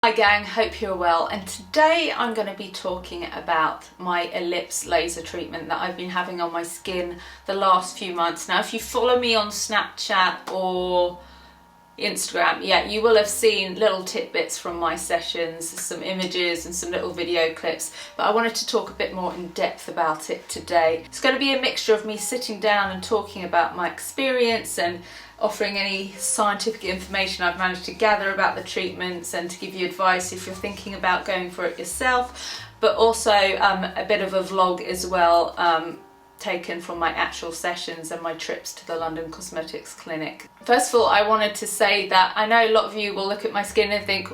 Hi gang, hope you're well, and today I'm going to be talking about my Ellipse laser treatment that I've been having on my skin the last few months. Now if you follow me on Snapchat or Instagram, you will have seen little tidbits from my sessions, some images and some little video clips, but I wanted to talk a bit more in depth about it today. It's going to be a mixture of me sitting down and talking about my experience and offering any scientific information I've managed to gather about the treatments and to give you advice if you're thinking about going for it yourself, but also a bit of a vlog as well, taken from my actual sessions and my trips to the London Cosmetics Clinic. First of all, I wanted to say that I know a lot of you will look at my skin and think,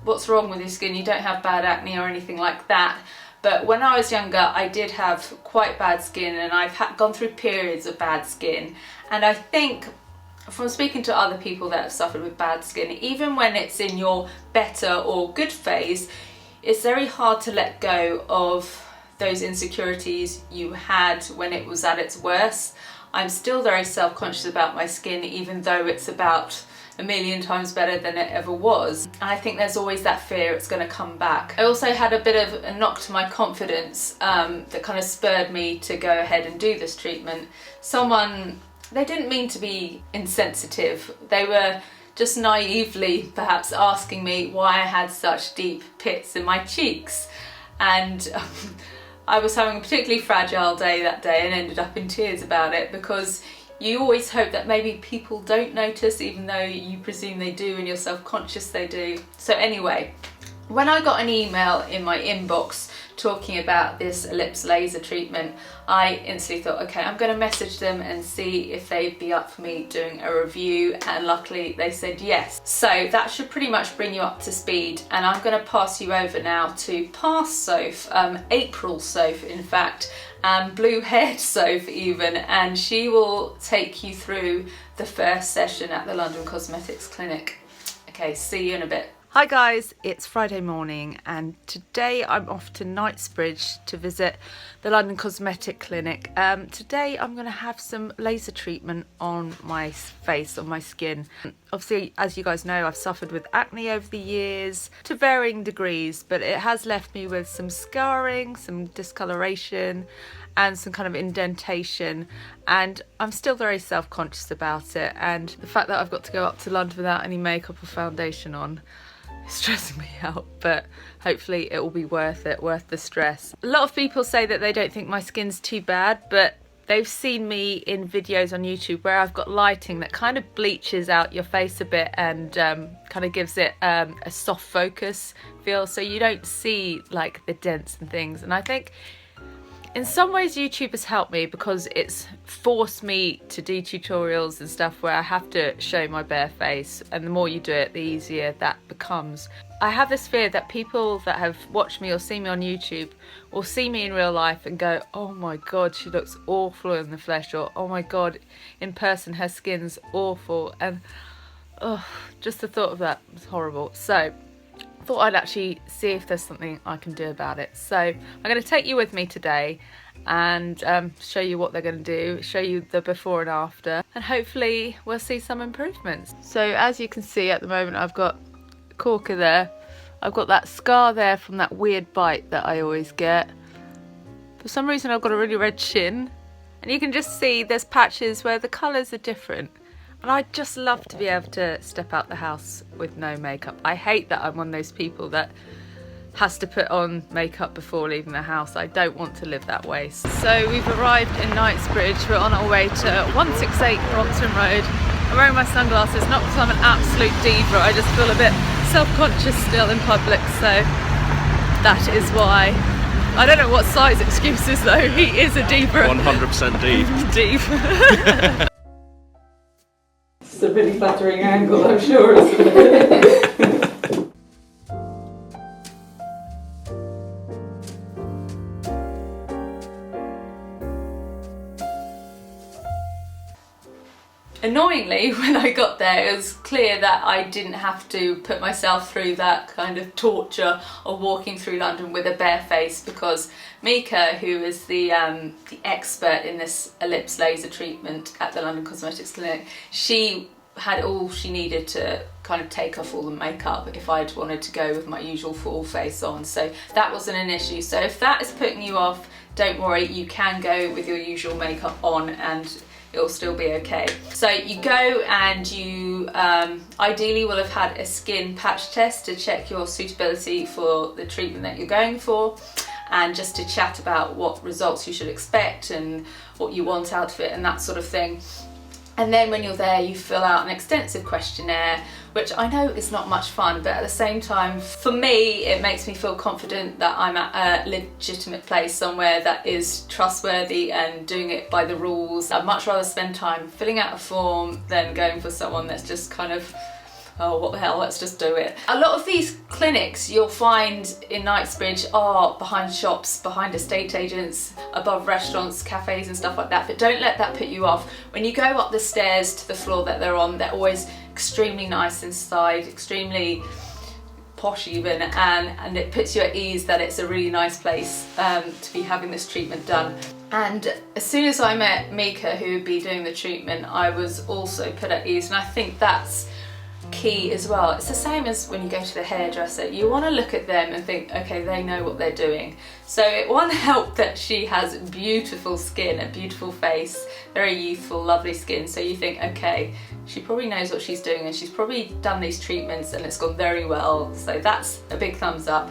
what's wrong with your skin? You don't have bad acne or anything like that. But when I was younger, I did have quite bad skin, and I've gone through periods of bad skin. And I think from speaking to other people that have suffered with bad skin, even when it's in your better or good phase, it's very hard to let go of those insecurities you had when it was at its worst. I'm still very self-conscious about my skin, even though it's about a million times better than it ever was. And I think there's always that fear it's going to come back. I also had a bit of a knock to my confidence that kind of spurred me to go ahead and do this treatment. They didn't mean to be insensitive. They were just naively perhaps asking me why I had such deep pits in my cheeks. And I was having a particularly fragile day that day and ended up in tears about it, because you always hope that maybe people don't notice, even though you presume they do and you're self-conscious they do. So anyway, when I got an email in my inbox talking about this Ellipse laser treatment, I instantly thought, okay, I'm going to message them and see if they'd be up for me doing a review, and luckily they said yes. So that should pretty much bring you up to speed, and I'm going to pass you over now to past Soph, April Soph in fact, and blue haired Soph even, and she will take you through the first session at the London Cosmetics Clinic. Okay, see you in a bit. Hi guys, it's Friday morning, and today I'm off to Knightsbridge to visit the London Cosmetic Clinic. Today I'm going to have some laser treatment on my face, on my skin. Obviously, as you guys know, I've suffered with acne over the years to varying degrees, but it has left me with some scarring, some discoloration and some kind of indentation, and I'm still very self-conscious about it, and the fact that I've got to go up to London without any makeup or foundation on, stressing me out, but hopefully it will be worth it, worth the stress. A lot of people say that they don't think my skin's too bad, but they've seen me in videos on YouTube where I've got lighting that kind of bleaches out your face a bit and kind of gives it a soft focus feel, so you don't see like the dents and things. And I think in some ways YouTube has helped me, because it's forced me to do tutorials and stuff where I have to show my bare face, and the more you do it, the easier that becomes. I have this fear that people that have watched me or seen me on YouTube will see me in real life and go, oh my god, she looks awful in the flesh, or oh my god, in person her skin's awful, and just the thought of that was horrible. So I thought I'd actually see if there's something I can do about it. So I'm going to take you with me today and show you what they're going to do, show you the before and after, and hopefully we'll see some improvements. So as you can see at the moment, I've got a corker there. I've got that scar there from that weird bite that I always get. For some reason I've got a really red chin, and you can just see there's patches where the colours are different. And I'd just love to be able to step out the house with no makeup. I hate that I'm one of those people that has to put on makeup before leaving the house. I don't want to live that way. So we've arrived in Knightsbridge. We're on our way to 168 Brompton Road. I'm wearing my sunglasses, not because I'm an absolute diva. I just feel a bit self-conscious still in public, so that is why. I don't know what size excuses though. He is a diva. 100% diva. It's a really flattering angle, I'm sure, isn't it? Annoyingly, when I got there, it was clear that I didn't have to put myself through that kind of torture of walking through London with a bare face, because Mika, who is the expert in this Ellipse laser treatment at the London Cosmetics Clinic, she had all she needed to kind of take off all the makeup if I'd wanted to go with my usual full face on, so that wasn't an issue. So if that is putting you off, don't worry, you can go with your usual makeup on and it'll still be okay. So you go and you ideally will have had a skin patch test to check your suitability for the treatment that you're going for, and just to chat about what results you should expect and what you want out of it and that sort of thing. And then when you're there, you fill out an extensive questionnaire, which I know is not much fun, but at the same time, for me, it makes me feel confident that I'm at a legitimate place, somewhere that is trustworthy and doing it by the rules. I'd much rather spend time filling out a form than going for someone that's just kind of, oh, what the hell, let's just do it. A lot of these clinics you'll find in Knightsbridge are behind shops, behind estate agents, above restaurants, cafes and stuff like that, but don't let that put you off. When you go up the stairs to the floor that they're on, they're always extremely nice inside, extremely posh even, and it puts you at ease that it's a really nice place to be having this treatment done. And as soon as I met Mika, who would be doing the treatment, I was also put at ease, and I think that's key as well. It's the same as when you go to the hairdresser. You want to look at them and think, okay, they know what they're doing. So it won't help that she has beautiful skin, a beautiful face, very youthful, lovely skin. So you think, okay, she probably knows what she's doing and she's probably done these treatments and it's gone very well. So that's a big thumbs up.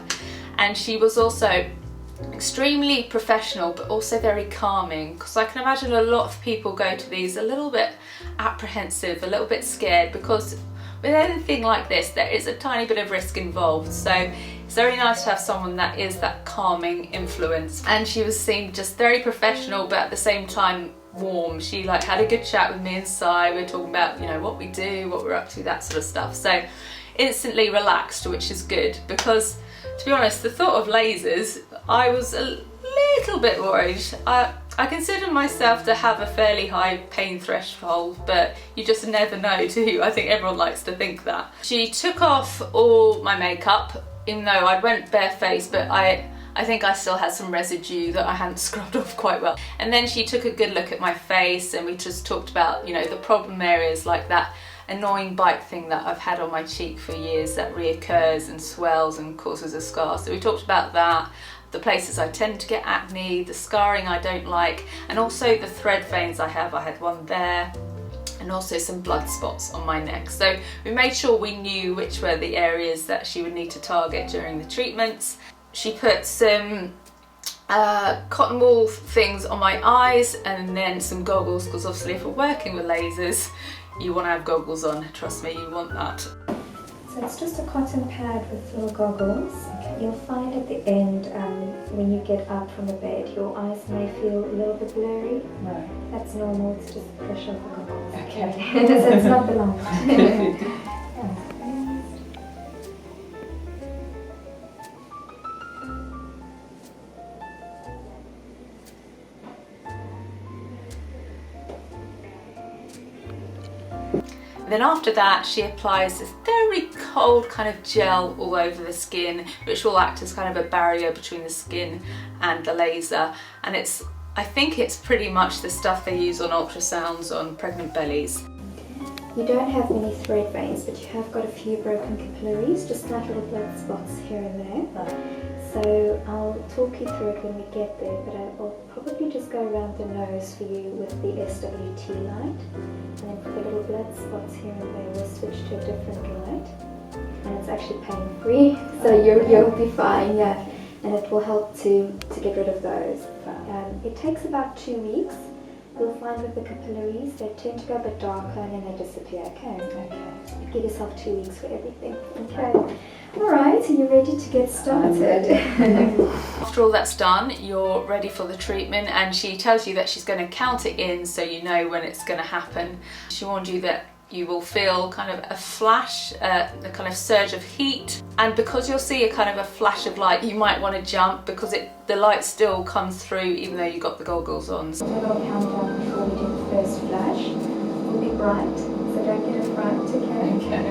And she was also extremely professional, but also very calming, because I can imagine a lot of people go to these a little bit apprehensive, a little bit scared, because with anything like this there is a tiny bit of risk involved. So it's very nice to have someone that is that calming influence. And she seemed just very professional, but at the same time warm. She like had a good chat with me inside. We were talking about, you know, what we do, what we're up to, that sort of stuff. So instantly relaxed, which is good, because to be honest, the thought of lasers, I was a little bit worried. I consider myself to have a fairly high pain threshold, but you just never know, do you? I think everyone likes to think that. She took off all my makeup, even though I went barefaced, but I think I still had some residue that I hadn't scrubbed off quite well. And then she took a good look at my face, and we just talked about, you know, the problem areas, like that annoying bite thing that I've had on my cheek for years that reoccurs and swells and causes a scar. So we talked about that, the places I tend to get acne, the scarring I don't like, and also the thread veins I have. I had one there, and also some blood spots on my neck. So we made sure we knew which were the areas that she would need to target during the treatments. She put some cotton wool things on my eyes, and then some goggles, because obviously if we're working with lasers, you want to have goggles on. Trust me, you want that. So it's just a cotton pad with little goggles. Okay. You'll find at the end, when you get up from the bed, your eyes may feel a little bit blurry. Right. That's normal, it's just the pressure of the goggles. Okay. So it's not the light. Then after that, she applies this very cold kind of gel all over the skin, which will act as kind of a barrier between the skin and the laser. And I think it's pretty much the stuff they use on ultrasounds on pregnant bellies. You don't have many thread veins, but you have got a few broken capillaries, just like little blood spots here and there. Right. So I'll talk you through it when we get there, but I'll probably just go around the nose for you with the SWT light. And then for the little blood spots here and there, we'll switch to a different light. And it's actually pain-free, so you'll be fine, yeah. And it will help to get rid of those. It takes about 2 weeks. You'll find with the capillaries, they tend to go a bit darker and then they disappear, okay? Okay. Give yourself 2 weeks for everything, okay? Alright, are you ready to get started? After all that's done, you're ready for the treatment, and she tells you that she's going to count it in so you know when it's going to happen. She warned you that you will feel kind of a flash, the kind of surge of heat, and because you'll see a kind of a flash of light, you might want to jump because the light still comes through even though you've got the goggles on. A little countdown before we do the first flash. It will be bright, so don't get a fright, okay?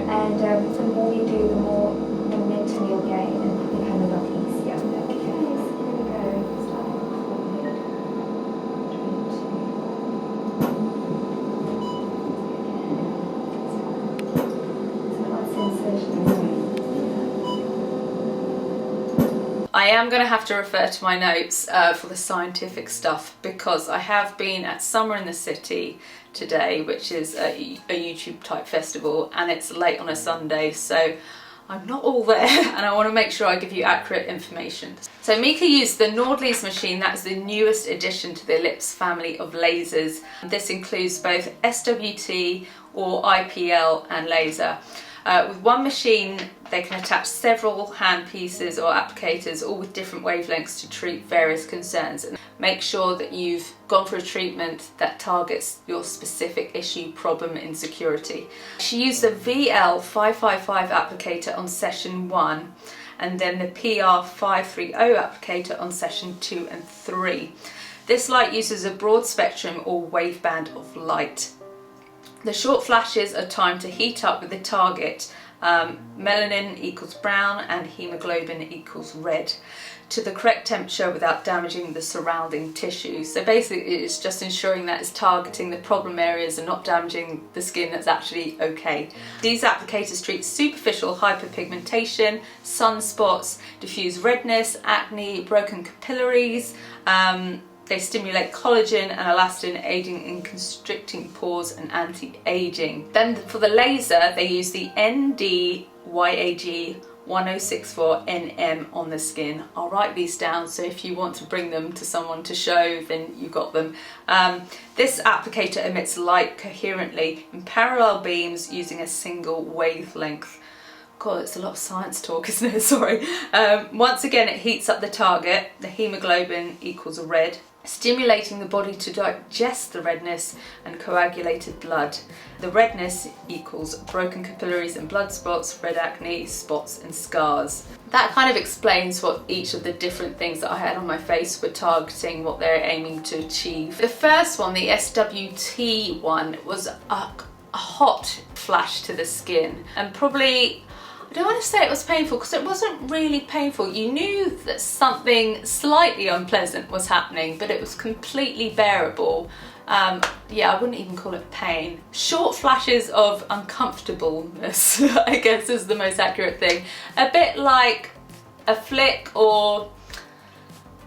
And the more we do, the more momentum you'll gain and it'll become a lot easier. Okay, so here we go. Starting with the forehead. 3, 2. I am going to have to refer to my notes for the scientific stuff, because I have been at Summer in the City today, which is a YouTube type festival, and it's late on a Sunday, so I'm not all there and I want to make sure I give you accurate information. So Mika used the Nordlys machine. That is the newest addition to the Ellipse family of lasers. This includes both SWT or IPL and laser. With one machine they can attach several hand pieces or applicators, all with different wavelengths, to treat various concerns, and make sure that you've gone for a treatment that targets your specific issue, problem, insecurity. She used the VL555 applicator on session 1 and then the PR530 applicator on session 2 and 3. This light uses a broad spectrum or waveband of light. The short flashes are timed to heat up with the target, melanin equals brown and hemoglobin equals red, to the correct temperature without damaging the surrounding tissue. So basically it's just ensuring that it's targeting the problem areas and not damaging the skin that's actually okay. These applicators treat superficial hyperpigmentation, sunspots, diffuse redness, acne, broken capillaries. They stimulate collagen and elastin, aiding in constricting pores and anti-aging. Then for the laser, they use the ND-YAG 1064NM on the skin. I'll write these down, so if you want to bring them to someone to show, then you got them. This applicator emits light coherently in parallel beams using a single wavelength. God, it's a lot of science talk, isn't it? Sorry. Once again, it heats up the target. The hemoglobin equals red, stimulating the body to digest the redness and coagulated blood. The redness equals broken capillaries and blood spots, red acne, spots and scars. That kind of explains what each of the different things that I had on my face were targeting, what they're aiming to achieve. The first one, the SWT one, was a hot flash to the skin, and probably, I don't want to say it was painful, because it wasn't really painful. You knew that something slightly unpleasant was happening, but it was completely bearable. Yeah, I wouldn't even call it pain. Short flashes of uncomfortableness, I guess, is the most accurate thing. A bit like a flick, or...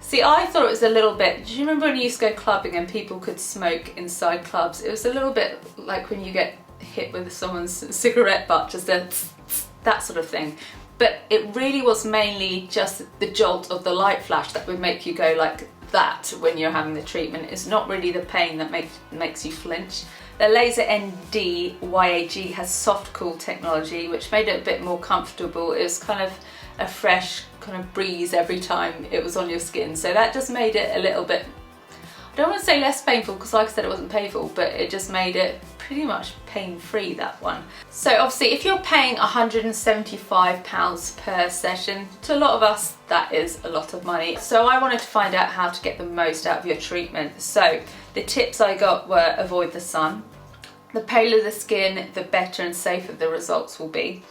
See, I thought it was a little bit... Do you remember when you used to go clubbing and people could smoke inside clubs? It was a little bit like when you get hit with someone's cigarette butt, just that sort of thing. But it really was mainly just the jolt of the light flash that would make you go like that when you're having the treatment. It's not really the pain that makes you flinch. The laser ND-YAG has soft cool technology, which made it a bit more comfortable. It was kind of a fresh kind of breeze every time it was on your skin, so that just made it a little bit, I don't want to say less painful, because like I said, it wasn't painful, but it just made it pretty much pain-free, that one. So obviously if you're paying £175 per session, to a lot of us that is a lot of money. So I wanted to find out how to get the most out of your treatment. So the tips I got were: avoid the sun. The paler the skin, the better and safer the results will be.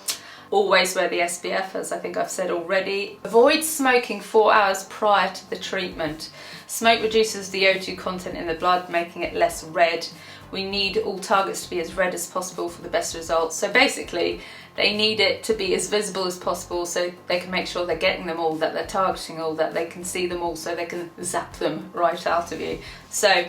Always wear the SPF, as I think I've said already. Avoid smoking 4 hours prior to the treatment. Smoke reduces the O2 content in the blood, making it less red. We need all targets to be as red as possible for the best results. So basically, they need it to be as visible as possible, so they can make sure they're getting them all, that they're targeting all, that they can see them all, so they can zap them right out of you. So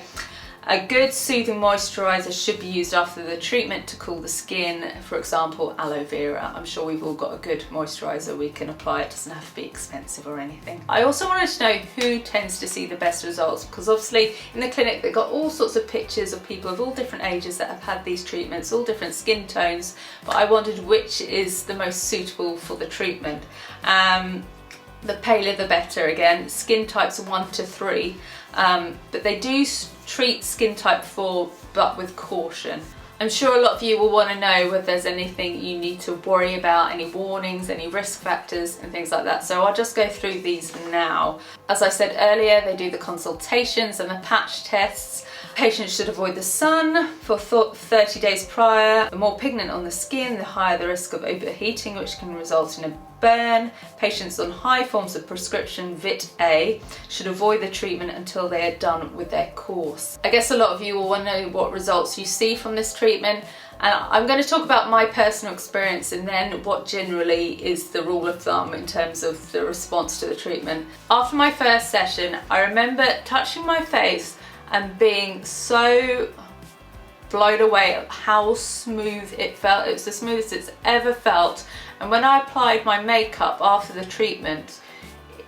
a good soothing moisturiser should be used after the treatment to cool the skin. For example, aloe vera. I'm sure we've all got a good moisturiser we can apply. It doesn't have to be expensive or anything. I also wanted to know who tends to see the best results, because obviously in the clinic they've got all sorts of pictures of people of all different ages that have had these treatments, all different skin tones, but I wondered which is the most suitable for the treatment. The paler the better, again. Skin types 1 to 3, but they do treat skin type 4, but with caution. I'm sure a lot of you will want to know whether there's anything you need to worry about, any warnings, any risk factors and things like that. So I'll just go through these now. As I said earlier, they do the consultations and the patch tests. Patients should avoid the sun for 30 days prior. The more pigment on the skin, the higher the risk of overheating, which can result in a burn. Patients on high forms of prescription Vit A should avoid the treatment until they are done with their course. I guess a lot of you will want to know what results you see from this treatment, and I'm going to talk about my personal experience and then what generally is the rule of thumb in terms of the response to the treatment. After my first session, I remember touching my face and being so blown away at how smooth it felt. It was the smoothest it's ever felt. And when I applied my makeup after the treatment,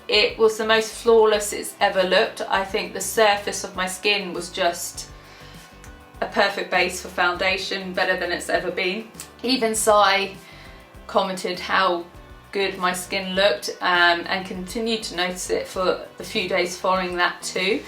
it was the most flawless it's ever looked. I think the surface of my skin was just a perfect base for foundation, better than it's ever been. Even Sai commented how good my skin looked, and continued to notice it for the few days following that too.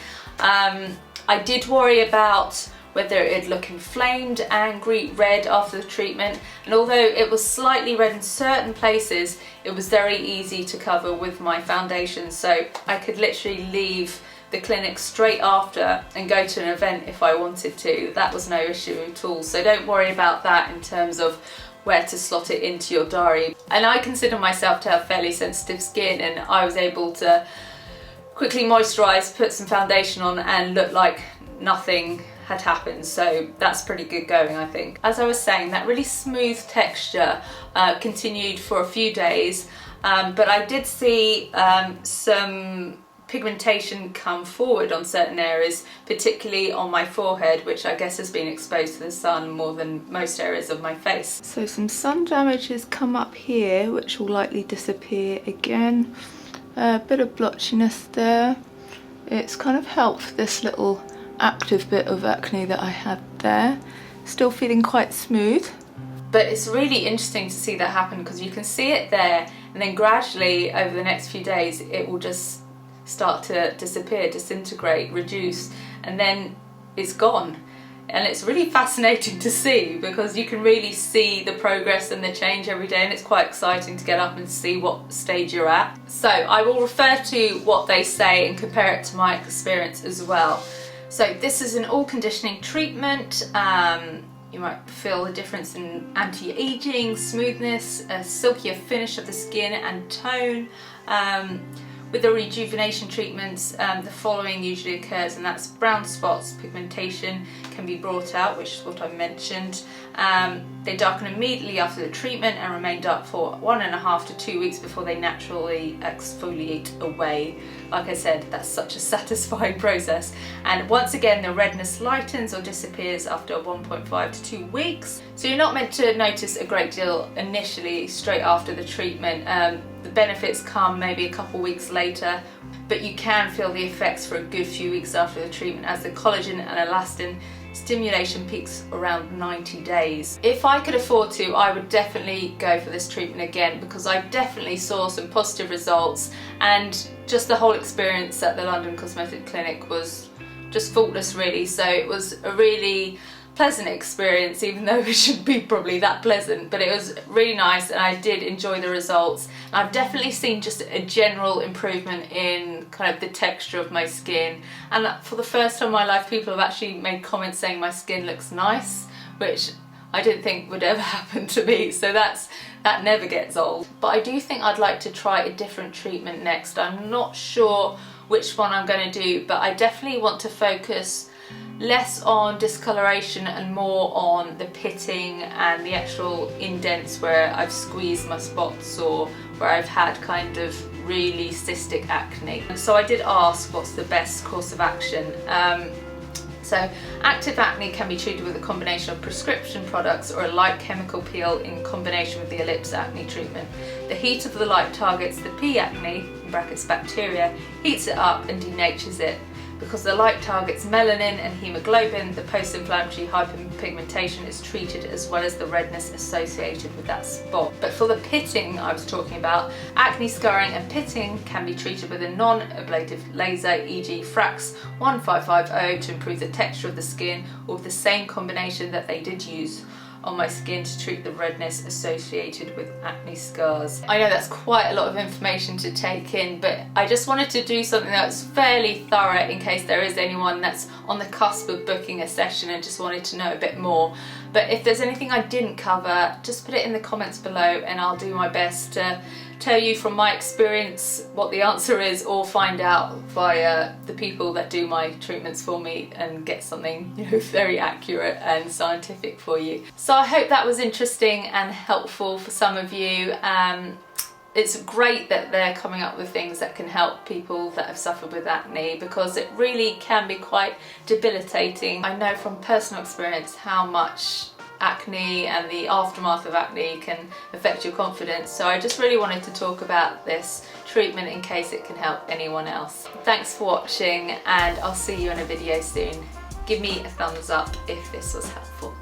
I did worry about whether it'd look inflamed, angry, red after the treatment, and although it was slightly red in certain places, it was very easy to cover with my foundation, so I could literally leave the clinic straight after and go to an event if I wanted to. That was no issue at all, so don't worry about that in terms of where to slot it into your diary. And I consider myself to have fairly sensitive skin, and I was able to quickly moisturise, put some foundation on and look like nothing had happened, so that's pretty good going, I think. As I was saying, that really smooth texture continued for a few days, but I did see some pigmentation come forward on certain areas, particularly on my forehead, which I guess has been exposed to the sun more than most areas of my face. So some sun damage has come up here, which will likely disappear again. A bit of blotchiness there. It's kind of helped this little active bit of acne that I had there. Still feeling quite smooth. But it's really interesting to see that happen, because you can see it there, and then gradually over the next few days it will just start to disappear, disintegrate, reduce, and then it's gone. And it's really fascinating to see, because you can really see the progress and the change every day, and it's quite exciting to get up and see what stage you're at. So I will refer to what they say and compare it to my experience as well. So this is an all conditioning treatment. You might feel the difference in anti-aging, smoothness, a silkier finish of the skin and tone. With the rejuvenation treatments, the following usually occurs, and that's brown spots, pigmentation can be brought out, which is what I mentioned. They darken immediately after the treatment and remain dark for 1.5 to 2 weeks before they naturally exfoliate away. Like I said, that's such a satisfying process. And once again, the redness lightens or disappears after 1.5 to 2 weeks. So you're not meant to notice a great deal initially, straight after the treatment. The benefits come maybe a couple weeks later, but you can feel the effects for a good few weeks after the treatment, as the collagen and elastin stimulation peaks around 90 days. If I could afford to, I would definitely go for this treatment again, because I definitely saw some positive results, and just the whole experience at the London Cosmetic Clinic was just faultless really. So it was a really pleasant experience, even though it shouldn't be probably that pleasant, but it was really nice and I did enjoy the results. And I've definitely seen just a general improvement in kind of the texture of my skin, and for the first time in my life people have actually made comments saying my skin looks nice, which I didn't think would ever happen to me, so that never gets old. But I do think I'd like to try a different treatment next. I'm not sure which one I'm going to do, but I definitely want to focus less on discoloration and more on the pitting and the actual indents where I've squeezed my spots or where I've had kind of really cystic acne. And so I did ask what's the best course of action. So active acne can be treated with a combination of prescription products or a light chemical peel in combination with the Ellipse acne treatment. The heat of the light targets the P. acne, in brackets bacteria, heats it up and denatures it. Because the light targets melanin and hemoglobin, the post-inflammatory hyperpigmentation is treated as well as the redness associated with that spot. But for the pitting I was talking about, acne scarring and pitting can be treated with a non-ablative laser, e.g. Frax 1550, to improve the texture of the skin, or with the same combination that they did use on my skin to treat the redness associated with acne scars. I know that's quite a lot of information to take in, but I just wanted to do something that's fairly thorough in case there is anyone that's on the cusp of booking a session and just wanted to know a bit more. But if there's anything I didn't cover, just put it in the comments below and I'll do my best to tell you from my experience what the answer is, or find out via the people that do my treatments for me and get something, you know, very accurate and scientific for you. So I hope that was interesting and helpful for some of you. It's great that they're coming up with things that can help people that have suffered with acne, because it really can be quite debilitating. I know from personal experience how much acne and the aftermath of acne can affect your confidence. So I just really wanted to talk about this treatment in case it can help anyone else. Thanks for watching, and I'll see you in a video soon. Give me a thumbs up if this was helpful.